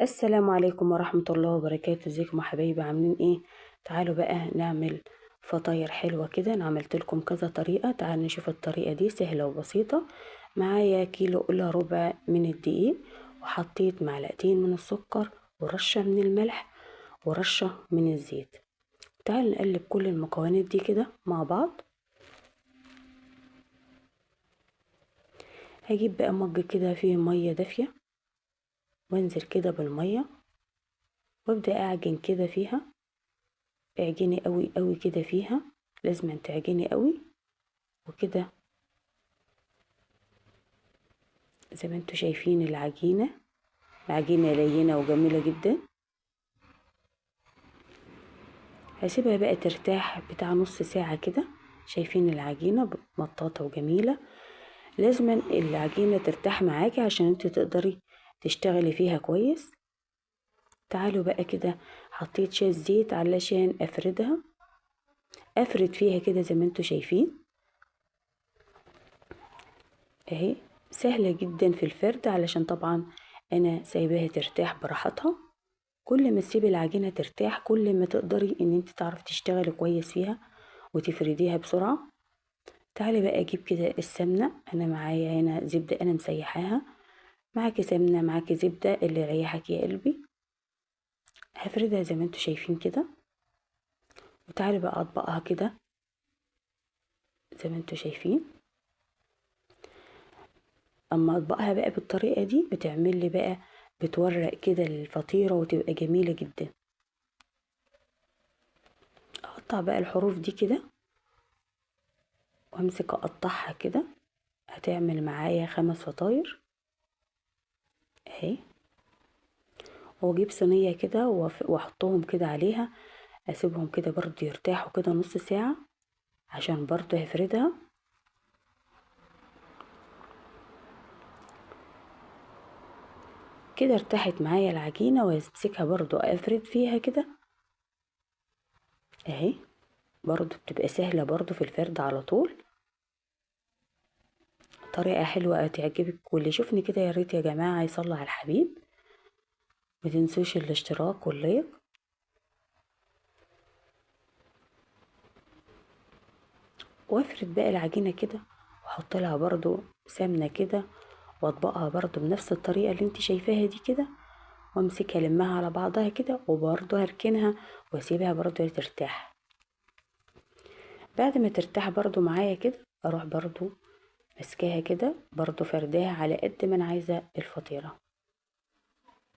السلام عليكم ورحمة الله وبركاته. ازيكم يا حبايبي؟ عاملين ايه؟ تعالوا بقى نعمل فطاير حلوة كده. انا عملت لكم كذا طريقة، تعالوا نشوف الطريقة دي سهلة وبسيطة. معايا كيلو الا ربع من الدقيق، وحطيت معلقتين من السكر ورشة من الملح ورشة من الزيت. تعالوا نقلب كل المكونات دي كده مع بعض. هجيب بقى مج كده فيه مية دافية، وانزل كده بالمية وابدأ اعجن كده فيها. اعجني قوي قوي كده فيها، لازم تعجني قوي وكده. زي ما انتوا شايفين العجينة لينة وجميلة جدا. هسيبها بقى ترتاح بتاع نص ساعة كده. شايفين العجينة مطاطة وجميلة. لازم العجينة ترتاح معاكي عشان انت تقدري تشتغلي فيها كويس. تعالوا بقى كده، حطيت شوية زيت علشان افردها، افرد فيها كده زي ما انتوا شايفين اهي. سهلة جدا في الفرد، علشان طبعا انا سايباها ترتاح براحتها. كل ما تسيبي العجينة ترتاح كل ما تقدري ان انت تعرفي تشتغلي كويس فيها وتفرديها بسرعة. تعالي بقى اجيب كده السمنة. انا معايا هنا زبدة انا مسيحاها. معاكي سمنة معاكي زبدة اللي يريحك يا قلبي. هفردها زي ما انتوا شايفين كده، وتعالي بقى اطبقها كده زي ما انتوا شايفين. اما اطبقها بقى بالطريقة دي بتعمل لي بقى، بتورق كده الفطيرة وتبقى جميلة جدا. اقطع بقى الحروف دي كده وامسك اقطعها كده. هتعمل معايا 5 فطاير اهي. واجيب صينية كده واحطهم كده عليها، اسيبهم كده برضو يرتاحوا كده نص ساعة عشان برضو هفردها. كده ارتاحت معايا العجينة، وامسكها برضو افرد فيها كده اهي. برضو بتبقى سهلة برضو في الفرد على طول. طريقة حلوة تعجبك، واللي يشوفني كده يا ريت يا جماعة يصلي على الحبيب. متنسوش الاشتراك واللايك. وافرد بقى العجينة كده، واحط لها برضو سمنة كده، واطبقها برضو بنفس الطريقة اللي انت شايفاها دي كده، وامسكها المها على بعضها كده، وبرضو هركنها واسيبها برضو ترتاح. بعد ما ترتاح برضو معايا كده، اروح برضو ماسكاها كده برضو فرداها على قد ما انا عايزة الفطيرة.